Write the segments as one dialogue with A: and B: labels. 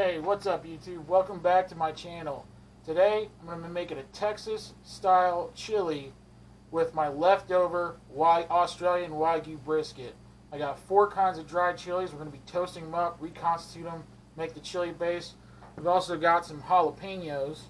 A: Hey, what's up YouTube? Welcome back to my channel. Today I'm going to be making a Texas style chili with my leftover Australian Wagyu brisket. I got 4 kinds of dried chilies. We're going to be toasting them up, reconstitute them, make the chili base. We've also got some jalapenos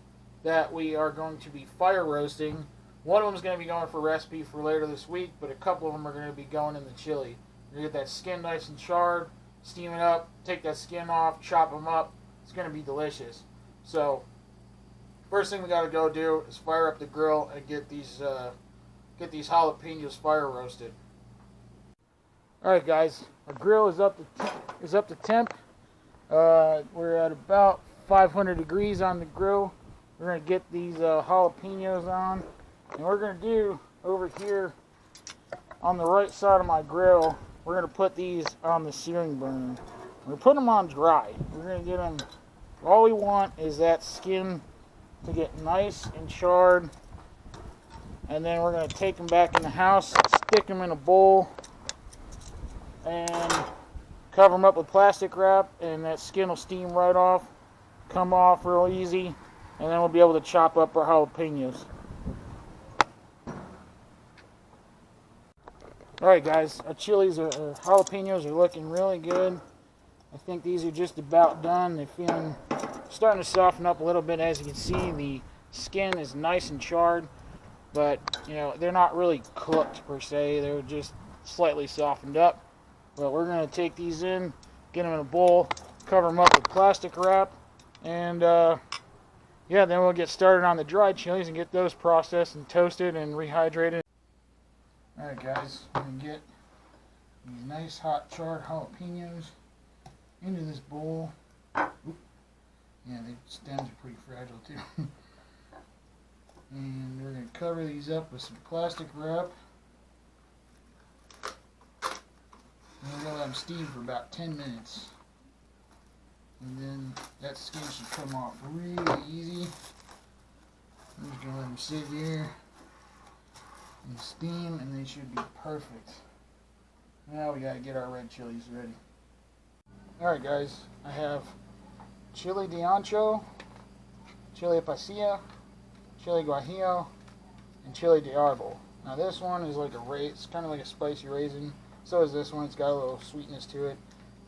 A: that we are going to be fire roasting. One of them is going to be going for recipe for later this week, but a couple of them are going to be going in the chili. You're going to get that skin nice and charred, steam it up, take that skin off, chop them up. It's going to be delicious. So, first thing we got to go do is fire up the grill and get these jalapenos fire roasted. All right, guys, our grill is up to temp. We're at about 500 degrees on the grill. We're going to get these jalapenos on, and we're going to do over here on the right side of my grill. We're going to put these on the searing burner. We're putting them on dry. We're going to get them. All we want is that skin to get nice and charred, and then we're going to take them back in the house, stick them in a bowl, and cover them up with plastic wrap, and that skin will steam right off, come off real easy, and then we'll be able to chop up our jalapenos. Alright guys, our jalapenos are looking really good. I think these are just about done. They're starting to soften up a little bit. As you can see, the skin is nice and charred, but they're not really cooked per se. They're just slightly softened up. But we're going to take these in, get them in a bowl, cover them up with plastic wrap, and then we'll get started on the dried chilies and get those processed and toasted and rehydrated. Alright guys, we're going to get these nice hot charred jalapenos into this bowl. Oop. Yeah, the stems are pretty fragile too. And we're going to cover these up with some plastic wrap. And we're going to let them steam for about 10 minutes. And then that skin should come off really easy. I'm just going to let them sit here and steam, and they should be perfect. Now we got to get our red chilies ready. Alright guys, I have chile de ancho, chile pasilla, chile guajillo, and chile de árbol. Now this one is like it's kind of like a spicy raisin. So is this one. It's got a little sweetness to it.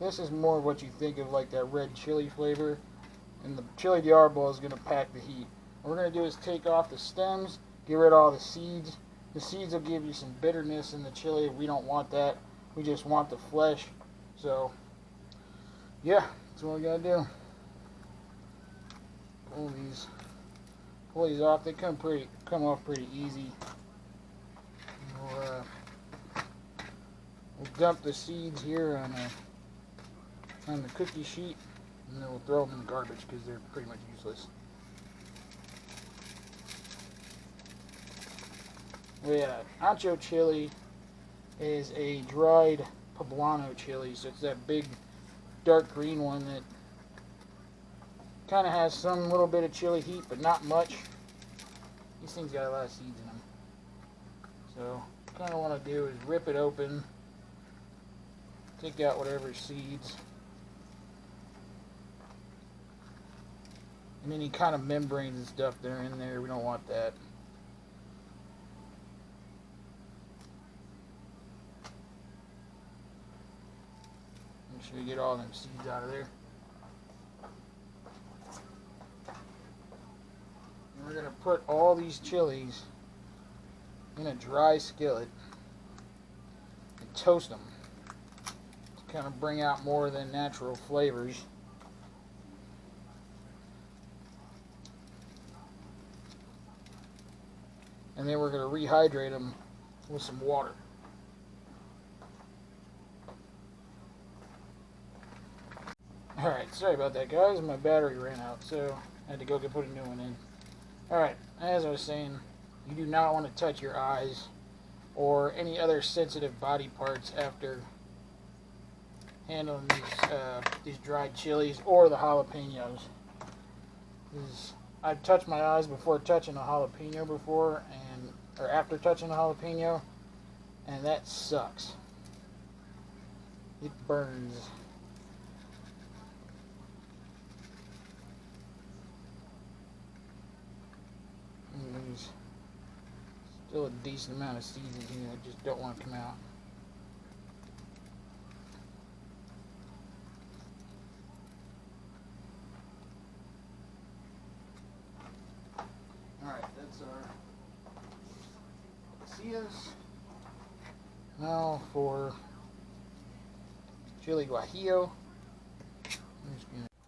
A: This is more what you think of like that red chili flavor, and the chile de árbol is going to pack the heat. What we're going to do is take off the stems, get rid of all the seeds. The seeds will give you some bitterness in the chili. We don't want that. We just want the flesh. So yeah, that's what we gotta do. Pull these off. They come off pretty easy. We'll dump the seeds here on the cookie sheet, and then we'll throw them in the garbage because they're pretty much useless. Yeah, ancho chili is a dried poblano chili, so it's that big dark green one that kind of has some little bit of chili heat, but not much. These things got a lot of seeds in them. So kind of want to do is rip it open, take out whatever seeds, and any kind of membranes and stuff that are in there. We don't want that. Make sure you get all them seeds out of there. And we're going to put all these chilies in a dry skillet and toast them to kind of bring out more of the natural flavors. And then we're going to rehydrate them with some water. Alright, sorry about that guys, my battery ran out, so I had to go put a new one in. Alright, as I was saying, you do not want to touch your eyes or any other sensitive body parts after handling these dried chilies or the jalapenos. I've touched my eyes before touching a jalapeno or after touching a jalapeno, and that sucks. It burns. Still a decent amount of seasoning here. I just don't want to come out. Alright, that's our tortillas. Now for chili guajillo.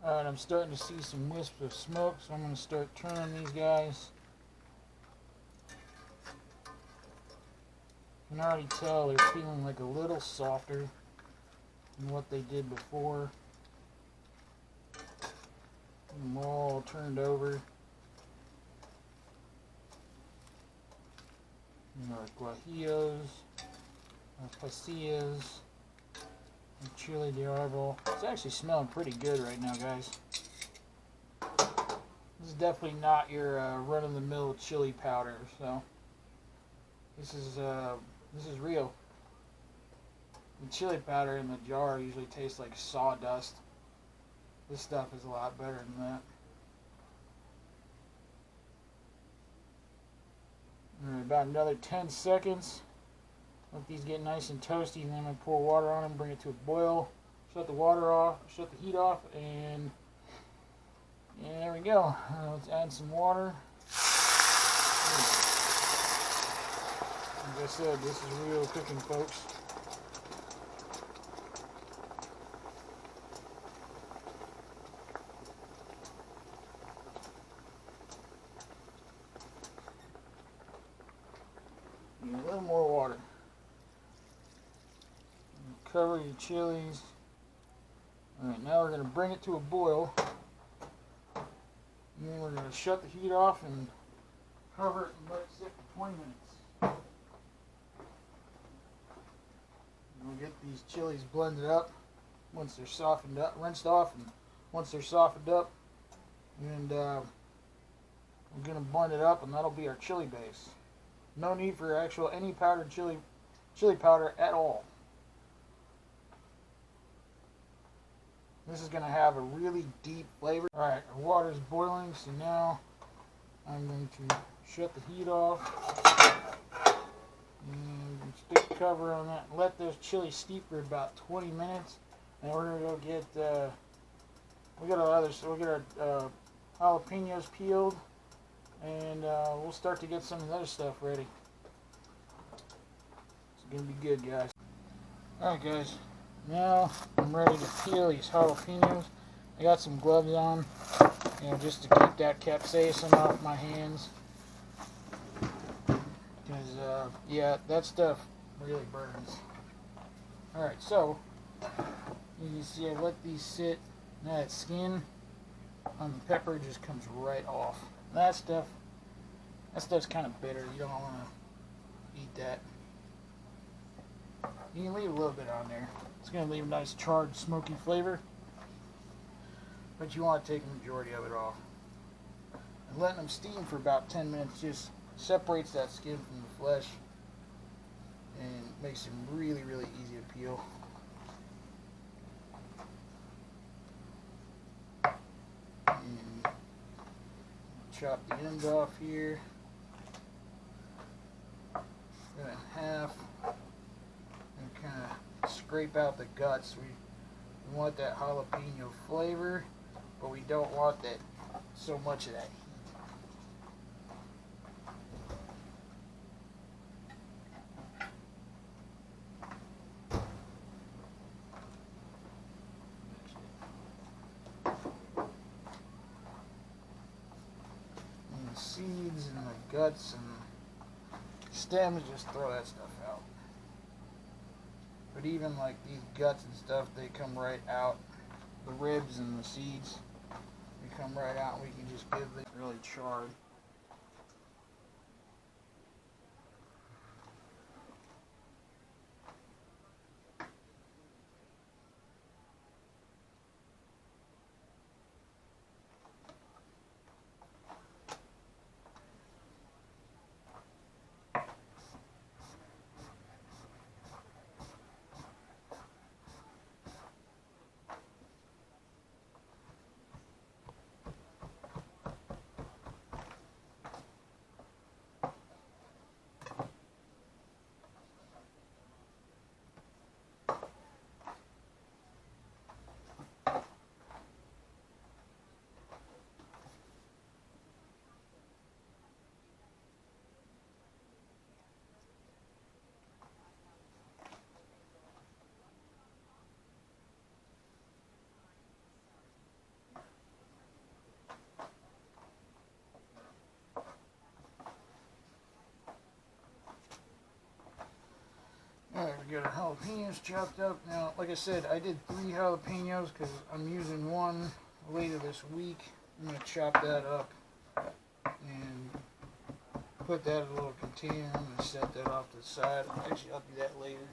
A: Alright, I'm starting to see some wisps of smoke, so I'm going to start turning these guys. You can already tell they're feeling like a little softer than what they did before. Them all turned over. Our guajillos, our pasillas, and chili de árbol. It's actually smelling pretty good right now, guys. This is definitely not your run-of-the-mill chili powder, so this is real. The chili powder in the jar usually tastes like sawdust. This stuff is a lot better than that. Alright, about another 10 seconds. Let these get nice and toasty, and then I'm going to pour water on them, bring it to a boil, shut the water off, shut the heat off, and there we go. Let's add some water. Like I said, this is real cooking, folks. Need a little more water. Cover your chilies. Alright, now we're going to bring it to a boil. And then we're going to shut the heat off and cover it and let it sit for 20 minutes. And we'll get these chilies blended up once they're softened up, rinsed off, and once they're softened up. And we're going to blend it up, and that'll be our chili base. No need for any powdered chili powder at all. This is going to have a really deep flavor. Alright, our water's boiling, so now I'm going to shut the heat off. And stick the cover on that. Let those chilies steep for about 20 minutes. And we're going to go get, we'll get our jalapenos peeled. And we'll start to get some of the other stuff ready. It's going to be good, guys. Alright, guys. Now I'm ready to peel these jalapenos. I got some gloves on, just to keep that capsaicin off my hands. Because, yeah, that stuff really burns. Alright, so, you can see I let these sit. Now that skin on the pepper just comes right off. That stuff's kind of bitter. You don't want to eat that. You can leave a little bit on there. It's going to leave a nice charred, smoky flavor. But you want to take the majority of it off. And letting them steam for about 10 minutes just separates that skin from the flesh. And makes them really, really easy to peel. And chop the ends off here. Cut it in half. And kind of scrape out the guts. We want that jalapeno flavor, but we don't want that so much of that heat. And the seeds and the guts and stems, just throw that stuff out. But even like these guts and stuff, they come right out. The ribs and the seeds, they come right out, and we can just give them really charred. got our jalapenos chopped up. Now, like I said, I did 3 jalapenos because I'm using one later this week. I'm going to chop that up and put that in a little container. I'm going to set that off to the side. Actually, I'll do that later.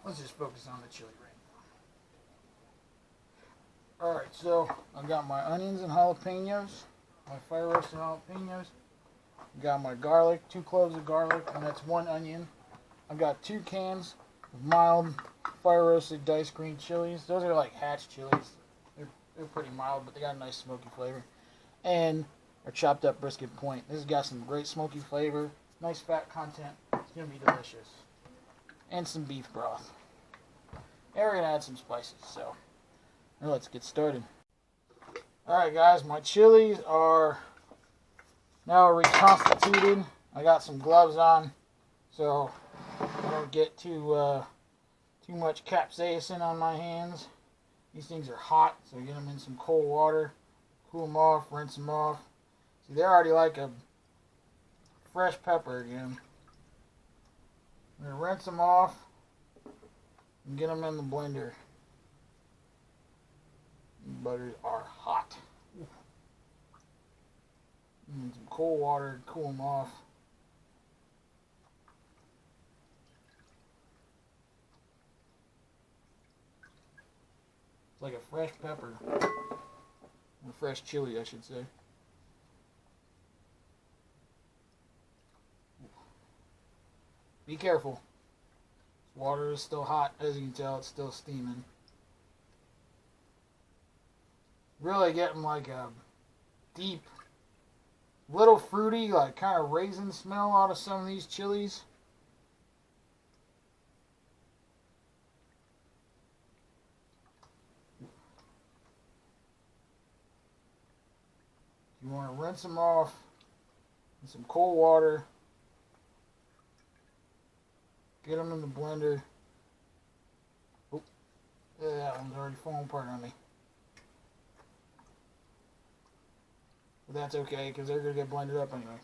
A: Let's just focus on the chili right now. Alright, so I've got my onions and jalapenos, my fire roasted jalapenos. Got my garlic, 2 cloves of garlic, and that's 1 onion. I've got 2 cans of mild fire roasted diced green chilies. Those are like hatch chilies. They're pretty mild, but they got a nice smoky flavor. And our chopped up brisket point. This has got some great smoky flavor, nice fat content. It's going to be delicious. And some beef broth. And we're going to add some spices, so now let's get started. Alright guys, my chilies are now reconstituted. I got some gloves on, so I don't get too much capsaicin on my hands. These things are hot, so get them in some cold water, cool them off, rinse them off. See, they're already like a fresh pepper again. I'm going to rinse them off and get them in the blender. These butters are hot. And some cold water to cool them off. It's like a fresh pepper. Or fresh chili, I should say. Be careful. This water is still hot. As you can tell, it's still steaming. Really getting like a deep, little fruity, like kind of raisin smell out of some of these chilies. You want to rinse them off in some cold water. Get them in the blender. Oh, that one's already falling apart on me. But that's okay, because they're going to get blended up anyway.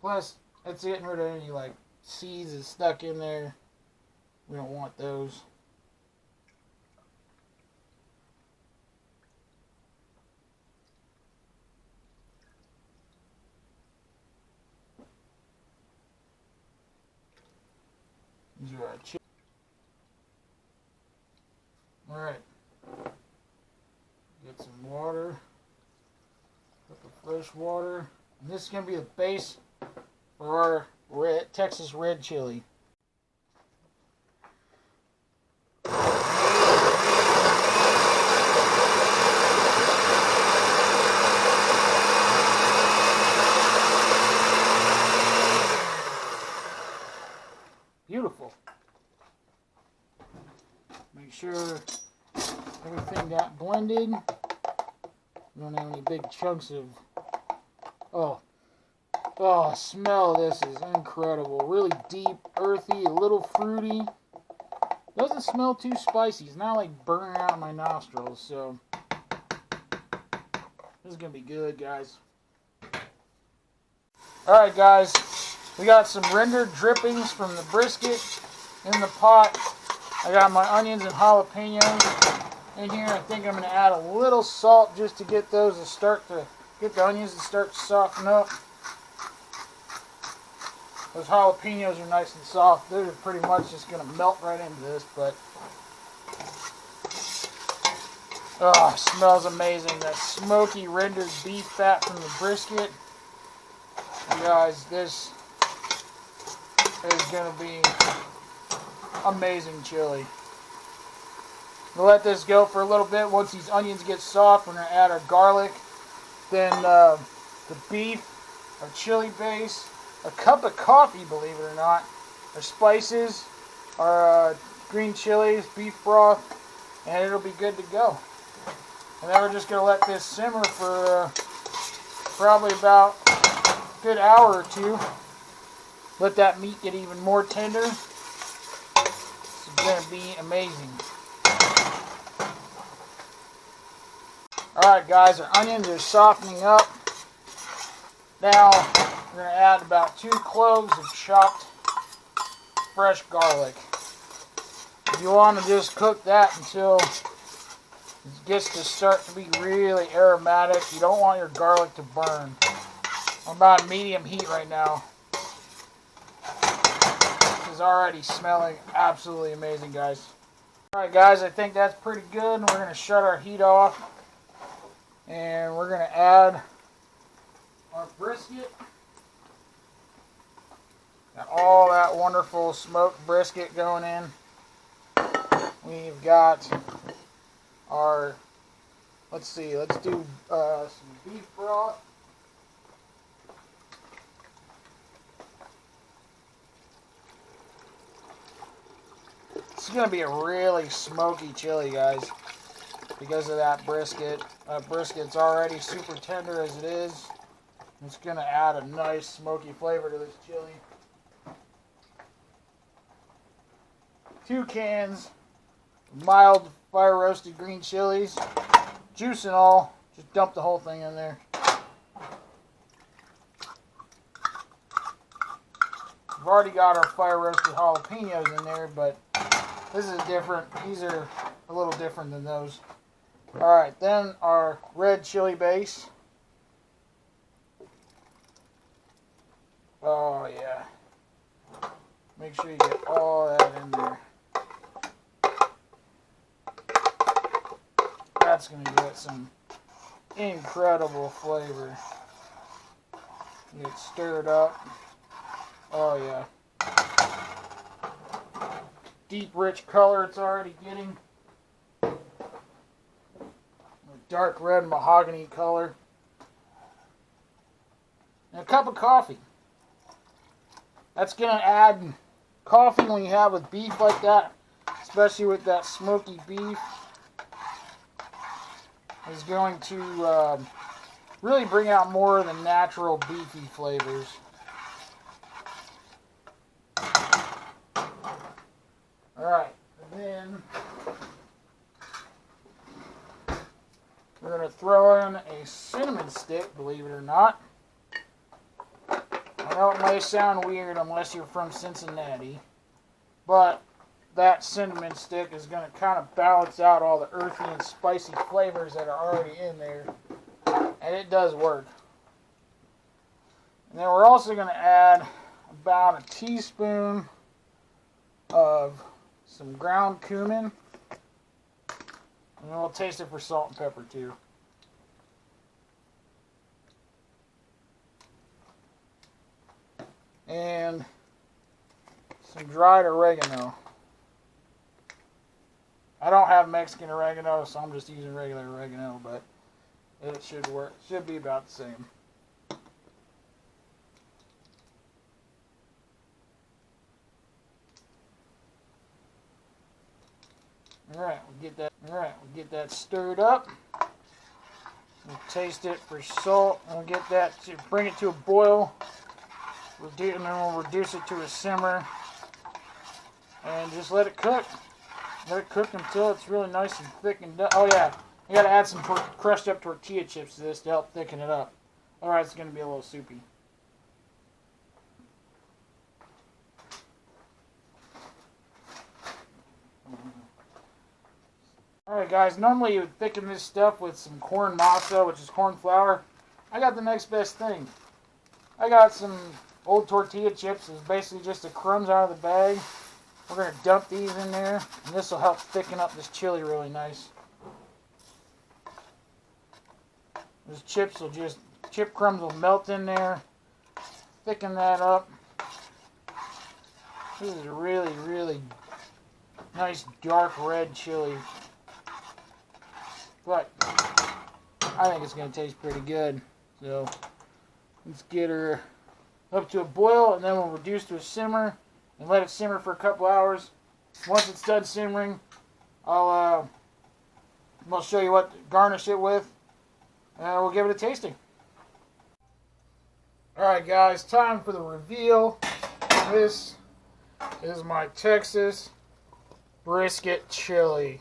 A: Plus, it's getting rid of any, like, seeds that's stuck in there. We don't want those. These are our chips. Alright, get some water, put the fresh water, and this is going to be the base for our Texas red chili. Beautiful. Make sure everything got blended. We don't have any big chunks of... Oh, smell this is incredible. Really deep, earthy, a little fruity. Doesn't smell too spicy. It's not like burning out my nostrils, so... This is going to be good, guys. Alright, guys. We got some rendered drippings from the brisket in the pot. I got my onions and jalapenos in here. I think I'm going to add a little salt just to get those to start to get the onions to start to soften up. Those jalapenos are nice and soft. They're pretty much just going to melt right into this, but oh, it smells amazing. That smoky rendered beef fat from the brisket. You guys, this is going to be amazing chili. We'll let this go for a little bit. Once these onions get soft, we're going to add our garlic, then the beef, our chili base, a cup of coffee, believe it or not, our spices, our green chilies, beef broth, and it'll be good to go. And then we're just going to let this simmer for probably about a good hour or two. Let that meat get even more tender. It's going to be amazing. Alright guys, our onions are softening up. Now we're going to add about 2 cloves of chopped fresh garlic. You want to just cook that until it gets to start to be really aromatic. You don't want your garlic to burn. I'm about medium heat right now. This is already smelling absolutely amazing, guys. Alright guys, I think that's pretty good. We're going to shut our heat off. And we're going to add our brisket. Got all that wonderful smoked brisket going in. We've got our, let's do some beef broth. This is going to be a really smoky chili, guys, because of that brisket. Brisket's already super tender as it is. It's going to add a nice smoky flavor to this chili. 2 cans of mild fire roasted green chilies, juice and all. Just dump the whole thing in there. We've already got our fire roasted jalapenos in there, but this is different. These are a little different than those. Alright, then our red chili base. Oh yeah. Make sure you get all that in there. That's going to get some incredible flavor. Get it stirred up. Oh yeah. Deep rich color it's already getting. A dark red mahogany color. And a cup of coffee. That's going to add coffee when you have with beef like that, especially with that smoky beef. Is going to really bring out more of the natural beefy flavors. Alright, and then we're going to throw in a cinnamon stick, believe it or not. I know it may sound weird unless you're from Cincinnati, but that cinnamon stick is going to kind of balance out all the earthy and spicy flavors that are already in there, and it does work. And then we're also going to add about a teaspoon of some ground cumin, and then we'll taste it for salt and pepper too. And some dried oregano. I don't have Mexican oregano, so I'm just using regular oregano, but it should work. Should be about the same. Alright, we'll get that stirred up. We'll taste it for salt. We'll get that to bring it to a boil. And then we'll reduce it to a simmer. And just let it cook. Let it cook until it's really nice and thick and done. Oh yeah, you gotta add some crushed up tortilla chips to this to help thicken it up. Otherwise it's gonna be a little soupy. Alright guys, normally you would thicken this stuff with some corn masa, which is corn flour. I got the next best thing. I got some old tortilla chips. It's basically just the crumbs out of the bag. We're going to dump these in there, and this will help thicken up this chili really nice. Those chip crumbs will melt in there, thicken that up. This is a really, really nice dark red chili. But I think it's going to taste pretty good. So let's get her up to a boil, and then we'll reduce to a simmer and let it simmer for a couple hours. Once it's done simmering, we'll show you what to garnish it with, and we'll give it a tasting. Alright guys, time for the reveal. This is my Texas brisket chili.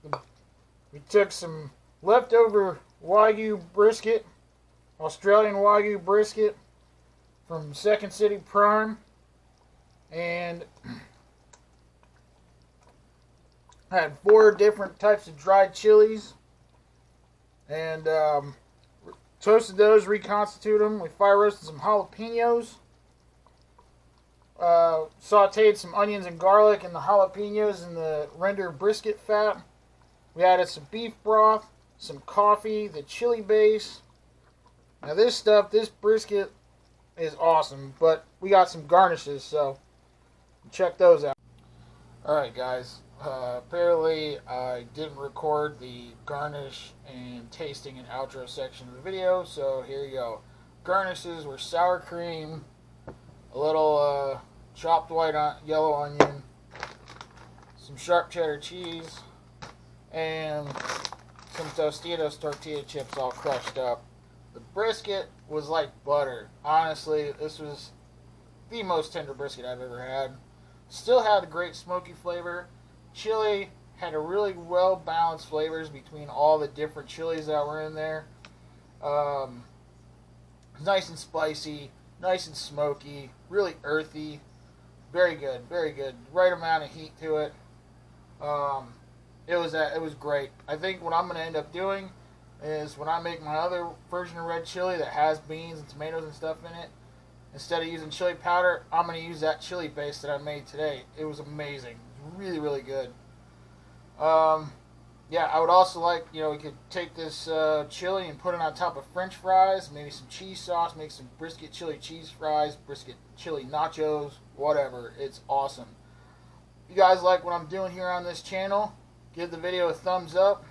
A: The We took some leftover Wagyu brisket, Australian Wagyu brisket from Second City Prime, and had 4 different types of dried chilies, and toasted those, reconstituted them. We fire roasted some jalapenos, sauteed some onions and garlic and the jalapenos in the rendered brisket fat. We added some beef broth, some coffee, the chili base. Now this brisket is awesome, but we got some garnishes, so check those out. Alright guys, apparently I didn't record the garnish and tasting and outro section of the video, so here you go. Garnishes were sour cream, a little chopped yellow onion, some sharp cheddar cheese, and some Tostitos tortilla chips all crushed up. The brisket was like butter. Honestly, this was the most tender brisket I've ever had. Still had a great smoky flavor. Chili had a really well balanced flavors between all the different chilies that were in there. Nice and spicy, nice and smoky, really earthy. Very good, very good. Right amount of heat to it. It was great. I think what I'm going to end up doing is when I make my other version of red chili that has beans and tomatoes and stuff in it, instead of using chili powder, I'm going to use that chili paste that I made today. It was amazing. It was really, really good. Yeah, I would also like, we could take this chili and put it on top of French fries, maybe some cheese sauce, make some brisket chili cheese fries, brisket chili nachos, whatever. It's awesome. If you guys like what I'm doing here on this channel, give the video a thumbs up.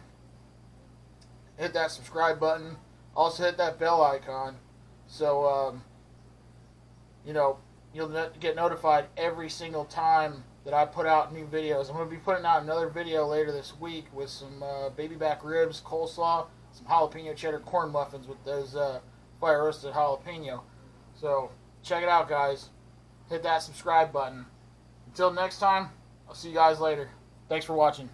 A: Hit that subscribe button. Also hit that bell icon. So, you'll get notified every single time that I put out new videos. I'm going to be putting out another video later this week with some baby back ribs, coleslaw, some jalapeno cheddar corn muffins with those fire roasted jalapeno. So, check it out, guys. Hit that subscribe button. Until next time, I'll see you guys later. Thanks for watching.